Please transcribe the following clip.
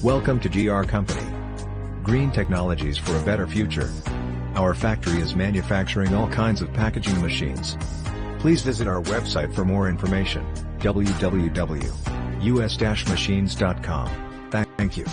Welcome to GR Company. Green technologies for a better future. Our factory is manufacturing all kinds of packaging machines. Please visit our website for more information, www.us-machines.com. Thank you.